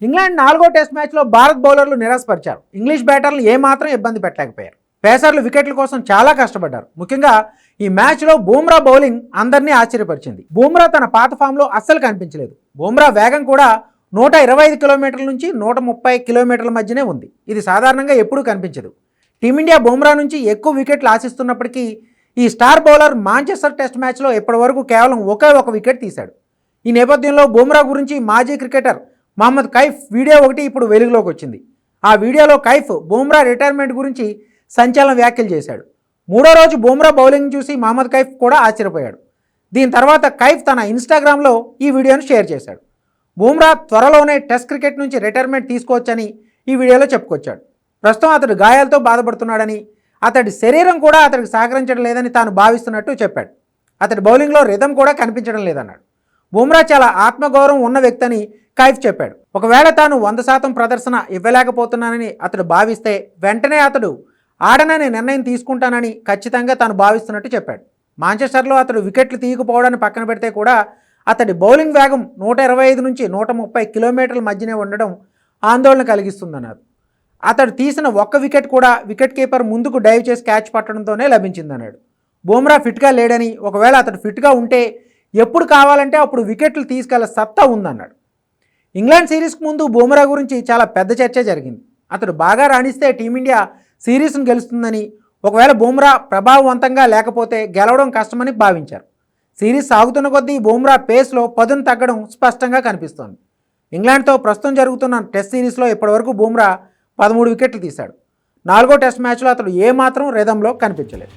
England 4వ test మ్యాచ్లో భారత్ బౌలర్లు నిరాశపరిచారు. ఇంగ్లీష్ బ్యాటర్లు ఏమాత్రం ఇబ్బంది పెట్టలేకపోయారు. పేసర్లు వికెట్ల కోసం చాలా కష్టపడ్డారు. ముఖ్యంగా ఈ మ్యాచ్లో బూమ్రా బౌలింగ్ అందరినీ ఆశ్చర్యపరిచింది. బూమ్రా తన పాత ఫామ్లో అస్సలు కనిపించలేదు. బూమ్రా వేగం కూడా 125 కిలోమీటర్ల నుంచి 130 కిలోమీటర్ల మధ్యనే ఉంది. ఇది సాధారణంగా ఎప్పుడూ కనిపించదు. టీమిండియా బూమ్రా నుంచి ఎక్కువ వికెట్లు ఆశిస్తున్నప్పటికీ ఈ స్టార్ బౌలర్ మాంచెస్టర్ టెస్ట్ మ్యాచ్లో ఇప్పటివరకు కేవలం ఒకే ఒక వికెట్ తీశాడు. ఈ నేపథ్యంలో బూమ్రా గురించి మాజీ క్రికెటర్ మహమ్మద్ కైఫ్ వీడియో ఒకటి ఇప్పుడు వెలుగులోకి వచ్చింది. ఆ వీడియోలో కైఫ్ బూమ్రా రిటైర్మెంట్ గురించి సంచలన వ్యాఖ్యలు చేశాడు. 3వ రోజు బూమ్రా బౌలింగ్ చూసి మహమ్మద్ కైఫ్ కూడా ఆశ్చర్యపోయాడు. దీని తర్వాత కైఫ్ తన ఇన్స్టాగ్రామ్లో ఈ వీడియోను షేర్ చేశాడు. బూమ్రా త్వరలోనే టెస్ట్ క్రికెట్ నుంచి రిటైర్మెంట్ తీసుకోవచ్చని ఈ వీడియోలో చెప్పుకొచ్చాడు. ప్రస్తుతం అతడు గాయాలతో బాధపడుతున్నాడని, అతడి శరీరం కూడా అతడికి సహకరించడం లేదని తాను భావిస్తున్నట్టు చెప్పాడు. అతడి బౌలింగ్లో రిథం కూడా కనిపించడం లేదన్నాడు. బూమ్రా చాలా ఆత్మగౌరవం ఉన్న వ్యక్తి అని కైఫ్ చెప్పాడు. ఒకవేళ తాను 100% ప్రదర్శన ఇవ్వలేకపోతున్నానని అతడు భావిస్తే వెంటనే అతడు ఆడనని నిర్ణయం తీసుకుంటానని ఖచ్చితంగా తాను భావిస్తున్నట్టు చెప్పాడు. మాంచెస్టర్లో అతడు వికెట్లు తీయకపోవడాన్ని పక్కన పెడితే కూడా అతడి బౌలింగ్ వేగం 125 నుంచి 130 కిలోమీటర్ల మధ్యనే ఉండడం ఆందోళన కలిగిస్తుందన్నారు. అతడు తీసిన ఒక్క వికెట్ కూడా వికెట్ కీపర్ ముందుకు డైవ్ చేసి క్యాచ్ పట్టడంతోనే లభించిందన్నాడు. బూమ్రా ఫిట్గా లేడని, ఒకవేళ అతడు ఫిట్గా ఉంటే ఎప్పుడు కావాలంటే అప్పుడు వికెట్లు తీసుకెళ్లే సత్తా ఉందన్నాడు. ఇంగ్లాండ్ సిరీస్కు ముందు బూమ్రా గురించి చాలా పెద్ద చర్చ జరిగింది. అతడు బాగా రాణిస్తే టీమిండియా సిరీస్ను గెలుస్తుందని, ఒకవేళ బూమ్రా ప్రభావవంతంగా లేకపోతే గెలవడం కష్టమని భావించారు. సిరీస్ సాగుతున్న కొద్దీ బూమ్రా పేస్లో పదును తగ్గడం స్పష్టంగా కనిపిస్తోంది. ఇంగ్లాండ్తో ప్రస్తుతం జరుగుతున్న టెస్ట్ సిరీస్లో ఇప్పటివరకు బూమ్రా 13 వికెట్లు తీశాడు. 4వ టెస్ట్ మ్యాచ్లో అతడు ఏమాత్రం రిథంలో కనిపించలేదు.